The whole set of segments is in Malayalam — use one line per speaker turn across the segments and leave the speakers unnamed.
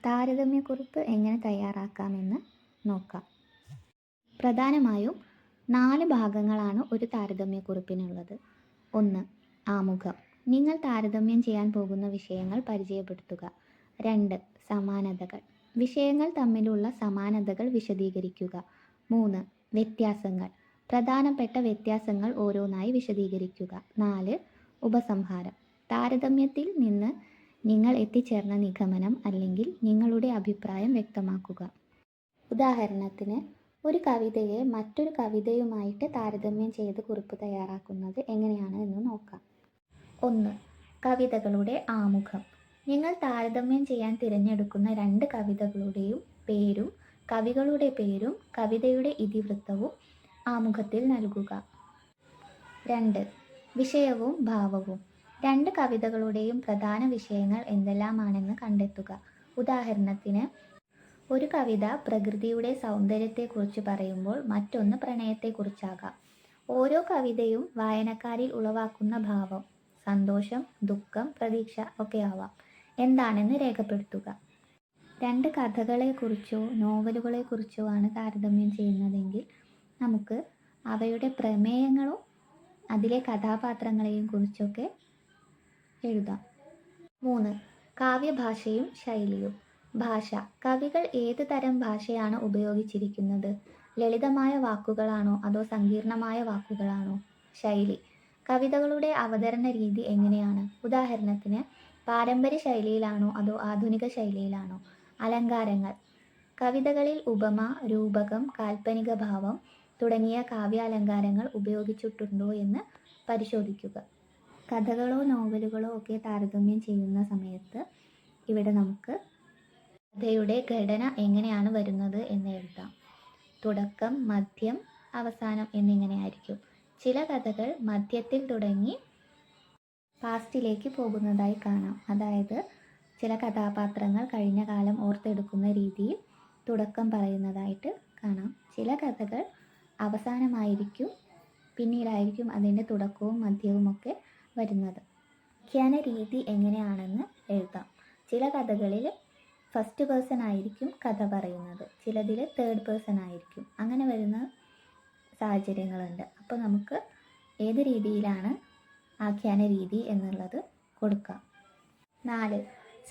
താരതമ്യക്കുറിപ്പ് എങ്ങനെ തയ്യാറാക്കാമെന്ന് നോക്കാം. പ്രധാനമായും 4 ഭാഗങ്ങളാണ് ഒരു താരതമ്യക്കുറിപ്പിനുള്ളത്. 1. ആമുഖം. നിങ്ങൾ താരതമ്യം ചെയ്യാൻ പോകുന്ന വിഷയങ്ങൾ പരിചയപ്പെടുത്തുക. 2. സമാനതകൾ. വിഷയങ്ങൾ തമ്മിലുള്ള സമാനതകൾ വിശദീകരിക്കുക. 3. വ്യത്യാസങ്ങൾ. പ്രധാനപ്പെട്ട വ്യത്യാസങ്ങൾ ഓരോന്നായി വിശദീകരിക്കുക. 4. ഉപസംഹാരം. താരതമ്യത്തിൽ നിന്ന് നിങ്ങൾ എത്തിച്ചേർന്ന നിഗമനം അല്ലെങ്കിൽ നിങ്ങളുടെ അഭിപ്രായം വ്യക്തമാക്കുക. ഉദാഹരണത്തിന്, ഒരു കവിതയെ മറ്റൊരു കവിതയുമായിട്ട് താരതമ്യം ചെയ്ത് കുറിപ്പ് തയ്യാറാക്കുന്നത് എങ്ങനെയാണ് എന്ന് നോക്കാം. 1. കവിതകളുടെ ആമുഖം. നിങ്ങൾ താരതമ്യം ചെയ്യാൻ തിരഞ്ഞെടുക്കുന്ന 2 കവിതകളുടെയും പേരും കവികളുടെ പേരും കവിതയുടെ ഇതിവൃത്തവും ആമുഖത്തിൽ നൽകുക. 2. വിഷയവും ഭാവവും. 2 കവിതകളുടെയും പ്രധാന വിഷയങ്ങൾ എന്തെല്ലാമാണെന്ന് കണ്ടെത്തുക. ഉദാഹരണത്തിന്, ഒരു കവിത പ്രകൃതിയുടെ സൗന്ദര്യത്തെക്കുറിച്ച് പറയുമ്പോൾ മറ്റൊന്ന് പ്രണയത്തെക്കുറിച്ചാകാം. ഓരോ കവിതയും വായനക്കാരിൽ ഉളവാക്കുന്ന ഭാവം, സന്തോഷം, ദുഃഖം, പ്രതീക്ഷ ഒക്കെ ആവാം, എന്താണെന്ന് രേഖപ്പെടുത്തുക. 2 കഥകളെക്കുറിച്ചോ നോവലുകളെക്കുറിച്ചോ ആണ് താരതമ്യം ചെയ്യുന്നതെങ്കിൽ നമുക്ക് അവയുടെ പ്രമേയങ്ങളും അതിലെ കഥാപാത്രങ്ങളെയും കുറിച്ചൊക്കെ എഴുതാം. 3. കാവ്യഭാഷയും ശൈലിയും. ഭാഷ. കവികൾ ഏത് തരം ഭാഷയാണ് ഉപയോഗിച്ചിരിക്കുന്നത്? ലളിതമായ വാക്കുകളാണോ അതോ സങ്കീർണമായ വാക്കുകളാണോ? ശൈലി. കവിതകളുടെ അവതരണ രീതി എങ്ങനെയാണ്? ഉദാഹരണത്തിന്, പാരമ്പര്യ ശൈലിയിലാണോ അതോ ആധുനിക ശൈലിയിലാണോ? അലങ്കാരങ്ങൾ. കവിതകളിൽ ഉപമ, രൂപകം, കാൽപ്പനിക ഭാവം തുടങ്ങിയ കാവ്യാലങ്കാരങ്ങൾ ഉപയോഗിച്ചിട്ടുണ്ടോ എന്ന് പരിശോധിക്കുക. കഥകളോ നോവലുകളോ ഒക്കെ താരതമ്യം ചെയ്യുന്ന സമയത്ത് ഇവിടെ നമുക്ക് കഥയുടെ ഘടന എങ്ങനെയാണ് വരുന്നത് എന്ന് എഴുതാം. തുടക്കം, മധ്യം, അവസാനം എന്നിങ്ങനെയായിരിക്കും. ചില കഥകൾ മധ്യത്തിൽ തുടങ്ങി പാസ്റ്റിലേക്ക് പോകുന്നതായി കാണാം. അതായത് ചില കഥാപാത്രങ്ങൾ കഴിഞ്ഞ കാലം ഓർത്തെടുക്കുന്ന രീതിയിൽ തുടക്കം പറയുന്നതായിട്ട് കാണാം. ചില കഥകൾ അവസാനമായിരിക്കും, പിന്നീടായിരിക്കും അതിൻ്റെ തുടക്കവും മധ്യവും ഒക്കെ വരുന്നത്. ആഖ്യാന രീതി എങ്ങനെയാണെന്ന് എഴുതാം. ചില കഥകളിൽ ഫസ്റ്റ് പേഴ്സൺ ആയിരിക്കും കഥ പറയുന്നത്, ചിലതിൽ തേർഡ് പേഴ്സൺ ആയിരിക്കും. അങ്ങനെ വരുന്ന സാഹചര്യങ്ങളുണ്ട്. അപ്പോൾ നമുക്ക് ഏത് രീതിയിലാണ് ആഖ്യാന രീതി എന്നുള്ളത് കൊടുക്കാം. 4.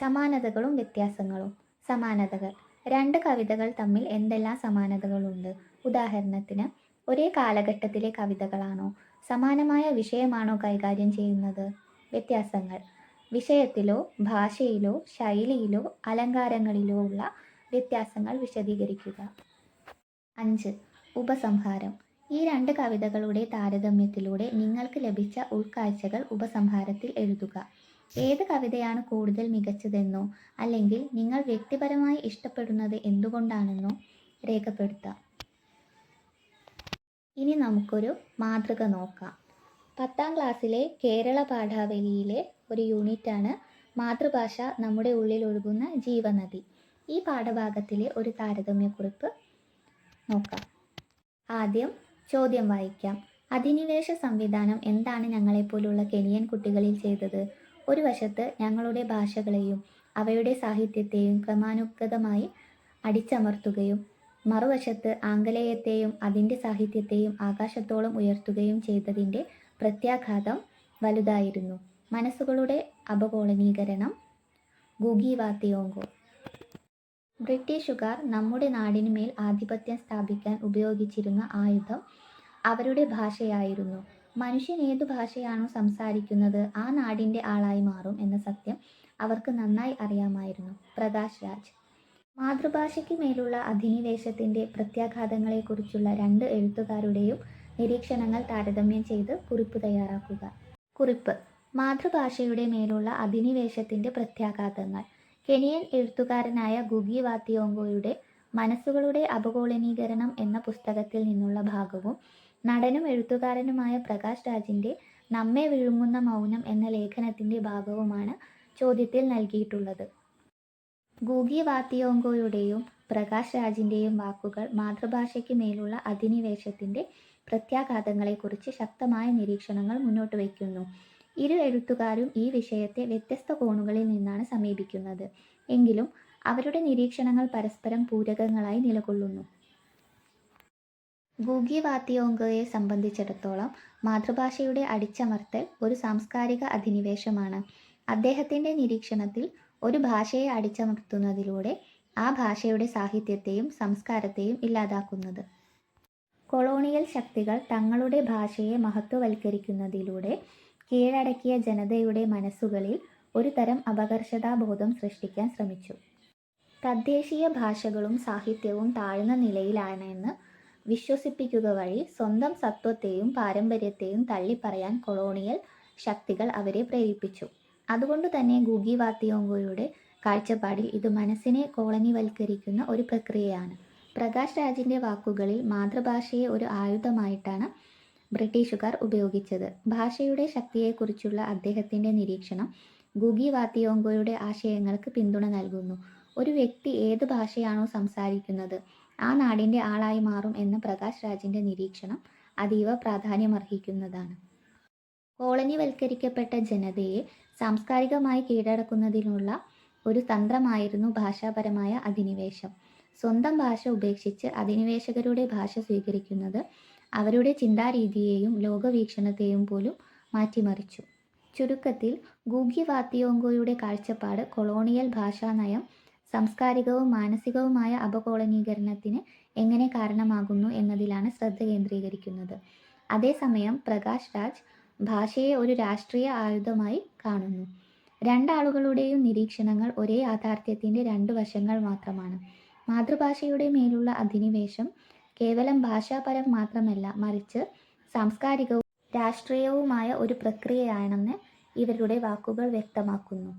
സമാനതകളും വ്യത്യാസങ്ങളും. സമാനതകൾ. 2 കവിതകൾ തമ്മിൽ എന്തെല്ലാം സമാനതകളുണ്ട്? ഉദാഹരണത്തിന്, ഒരേ കാലഘട്ടത്തിലെ കവിതകളാണോ? സമാനമായ വിഷയമാണോ കൈകാര്യം ചെയ്യുന്നത്? വ്യത്യാസങ്ങൾ. വിഷയത്തിലോ ഭാഷയിലോ ശൈലിയിലോ അലങ്കാരങ്ങളിലോ ഉള്ള വ്യത്യാസങ്ങൾ വിശദീകരിക്കുക. 5. ഉപസംഹാരം. ഈ 2 കവിതകളുടെ താരതമ്യത്തിലൂടെ നിങ്ങൾക്ക് ലഭിച്ച ഉൾക്കാഴ്ചകൾ ഉപസംഹാരത്തിൽ എഴുതുക. ഏത് കവിതയാണ് കൂടുതൽ മികച്ചതെന്നോ അല്ലെങ്കിൽ നിങ്ങൾ വ്യക്തിപരമായി ഇഷ്ടപ്പെടുന്നത് എന്തുകൊണ്ടാണെന്നോ രേഖപ്പെടുത്താം. ഇനി നമുക്കൊരു മാതൃക നോക്കാം. 10ാം ക്ലാസ്സിലെ കേരള പാഠാവലിയിലെ ഒരു യൂണിറ്റാണ് മാതൃഭാഷ നമ്മുടെ ഉള്ളിൽ ഒഴുകുന്ന ജീവനദി. ഈ പാഠഭാഗത്തിലെ ഒരു താരതമ്യക്കുറിപ്പ് നോക്കാം. ആദ്യം ചോദ്യം വായിക്കാം. അധിനിവേശ സംവിധാനം എന്താണ് ഞങ്ങളെപ്പോലുള്ള കെനിയൻ കുട്ടികളിൽ ചെയ്തത്? ഒരു വശത്ത് ഞങ്ങളുടെ ഭാഷകളെയും അവയുടെ സാഹിത്യത്തെയും ക്രമാനുഗതമായി അടിച്ചമർത്തുകയും മറുവശത്ത് ആംഗലേയത്തെയും അതിൻ്റെ സാഹിത്യത്തെയും ആകാശത്തോളം ഉയർത്തുകയും ചെയ്തതിൻ്റെ പ്രത്യാഘാതം വലുതായിരുന്നു. മനസ്സുകളുടെ അപകോളനീകരണം. ഗുഗി വാ തിയോങ്കോ. ബ്രിട്ടീഷുകാർ നമ്മുടെ നാടിനുമേൽ ആധിപത്യം സ്ഥാപിക്കാൻ ഉപയോഗിച്ചിരുന്ന ആയുധം അവരുടെ ഭാഷയായിരുന്നു. മനുഷ്യൻ ഏതു ഭാഷയാണോ സംസാരിക്കുന്നത് ആ നാടിൻ്റെ ആളായി മാറും എന്ന സത്യം അവർക്ക് നന്നായി അറിയാമായിരുന്നു. പ്രകാശ് രാജ്. മാതൃഭാഷയ്ക്ക് മേലുള്ള അധിനിവേശത്തിൻ്റെ പ്രത്യാഘാതങ്ങളെക്കുറിച്ചുള്ള 2 എഴുത്തുകാരുടെയും നിരീക്ഷണങ്ങൾ താരതമ്യം ചെയ്ത് കുറിപ്പ് തയ്യാറാക്കുക. കുറിപ്പ്. മാതൃഭാഷയുടെ മേലുള്ള അധിനിവേശത്തിൻ്റെ പ്രത്യാഘാതങ്ങൾ. കെനിയൻ എഴുത്തുകാരനായ ഗുഗി വാ തിയോങ്കോയുടെ മനസ്സുകളുടെ അപകോളനീകരണം എന്ന പുസ്തകത്തിൽ നിന്നുള്ള ഭാഗവും നടനും എഴുത്തുകാരനുമായ പ്രകാശ് രാജിൻ്റെ നമ്മെ വിഴുങ്ങുന്ന മൗനം എന്ന ലേഖനത്തിൻ്റെ ഭാഗവുമാണ് ചോദ്യത്തിൽ നൽകിയിട്ടുള്ളത്. ഗുഗി വാ തിയോങ്കോയുടെയും പ്രകാശ് രാജിൻ്റെയും വാക്കുകൾ മാതൃഭാഷയ്ക്ക് മേലുള്ള അധിനിവേശത്തിൻ്റെ പ്രത്യാഘാതങ്ങളെക്കുറിച്ച് ശക്തമായ നിരീക്ഷണങ്ങൾ മുന്നോട്ട് വയ്ക്കുന്നു. ഇരു എഴുത്തുകാരും ഈ വിഷയത്തെ വ്യത്യസ്ത കോണുകളിൽ നിന്നാണ് സമീപിക്കുന്നത്. എങ്കിലും അവരുടെ നിരീക്ഷണങ്ങൾ പരസ്പരം പൂരകങ്ങളായി നിലകൊള്ളുന്നു. ഗൂഗി വാത്തിയോങ്കയെ സംബന്ധിച്ചിടത്തോളം മാതൃഭാഷയുടെ അടിച്ചമർത്തൽ ഒരു സാംസ്കാരിക അധിനിവേശമാണ്. അദ്ദേഹത്തിൻ്റെ നിരീക്ഷണത്തിൽ ഒരു ഭാഷയെ അടിച്ചമർത്തുന്നതിലൂടെ ആ ഭാഷയുടെ സാഹിത്യത്തെയും സംസ്കാരത്തെയും ഇല്ലാതാക്കുന്നത്. കൊളോണിയൽ ശക്തികൾ തങ്ങളുടെ ഭാഷയെ മഹത്വവൽക്കരിക്കുന്നതിലൂടെ കീഴടക്കിയ ജനതയുടെ മനസ്സുകളിൽ ഒരു തരം അപകർഷതാബോധം സൃഷ്ടിക്കാൻ ശ്രമിച്ചു. തദ്ദേശീയ ഭാഷകളും സാഹിത്യവും താഴ്ന്ന നിലയിലാണെന്ന് വിശ്വസിപ്പിക്കുക വഴി സ്വന്തം സത്വത്തെയും പാരമ്പര്യത്തെയും തള്ളിപ്പറയാൻ കൊളോണിയൽ ശക്തികൾ അവരെ പ്രേരിപ്പിച്ചു. അതുകൊണ്ടുതന്നെ ഗൂഗി വാത്തിയോങ്കോയുടെ കാഴ്ചപ്പാടിൽ ഇത് മനസ്സിനെ കോളനിവൽക്കരിക്കുന്ന ഒരു പ്രക്രിയയാണ്. പ്രകാശ് രാജിൻ്റെ വാക്കുകളിൽ മാതൃഭാഷയെ ഒരു ആയുധമായിട്ടാണ് ബ്രിട്ടീഷുകാർ ഉപയോഗിച്ചത്. ഭാഷയുടെ ശക്തിയെക്കുറിച്ചുള്ള അദ്ദേഹത്തിൻ്റെ നിരീക്ഷണം ഗൂഗി വാത്തിയോങ്കോയുടെ ആശയങ്ങൾക്ക് പിന്തുണ നൽകുന്നു. ഒരു വ്യക്തി ഏത് ഭാഷയാണോ സംസാരിക്കുന്നത് ആ നാടിൻ്റെ ആളായി മാറും എന്ന പ്രകാശ് രാജിൻ്റെ നിരീക്ഷണം അതീവ പ്രാധാന്യമർഹിക്കുന്നതാണ്. കോളനിവൽക്കരിക്കപ്പെട്ട ജനതയെ സാംസ്കാരികമായി കീഴടക്കുന്നതിനുള്ള ഒരു തന്ത്രമായിരുന്നു ഭാഷാപരമായ അധിനിവേശം. സ്വന്തം ഭാഷ ഉപേക്ഷിച്ച് അധിനിവേശകരുടെ ഭാഷ സ്വീകരിക്കുന്നത് അവരുടെ ചിന്താരീതിയെയും ലോകവീക്ഷണത്തെയും പോലും മാറ്റിമറിച്ചു. ചുരുക്കത്തിൽ ഗൂഗി വാത്തിയോങ്കോയുടെ കാഴ്ചപ്പാട് കൊളോണിയൽ ഭാഷാനയം സാംസ്കാരികവും മാനസികവുമായ അപകോളനീകരണത്തിന് എങ്ങനെ കാരണമാകുന്നു എന്നതിലാണ് ശ്രദ്ധ കേന്ദ്രീകരിക്കുന്നത്. അതേസമയം പ്രകാശ് രാജ് ഭാഷയെ ഒരു രാഷ്ട്രീയ ആയുധമായി കാണുന്നു. രണ്ടാളുകളുടെയും നിരീക്ഷണങ്ങൾ ഒരേ യാഥാർത്ഥ്യത്തിൻ്റെ രണ്ട് വശങ്ങൾ മാത്രമാണ്. മാതൃഭാഷയുടെ മേലുള്ള അധിനിവേശം കേവലം ഭാഷാപരം മാത്രമല്ല, മറിച്ച് സാംസ്കാരികവും രാഷ്ട്രീയവുമായ ഒരു പ്രക്രിയയാണെന്ന് ഇവരുടെ വാക്കുകൾ വ്യക്തമാക്കുന്നു.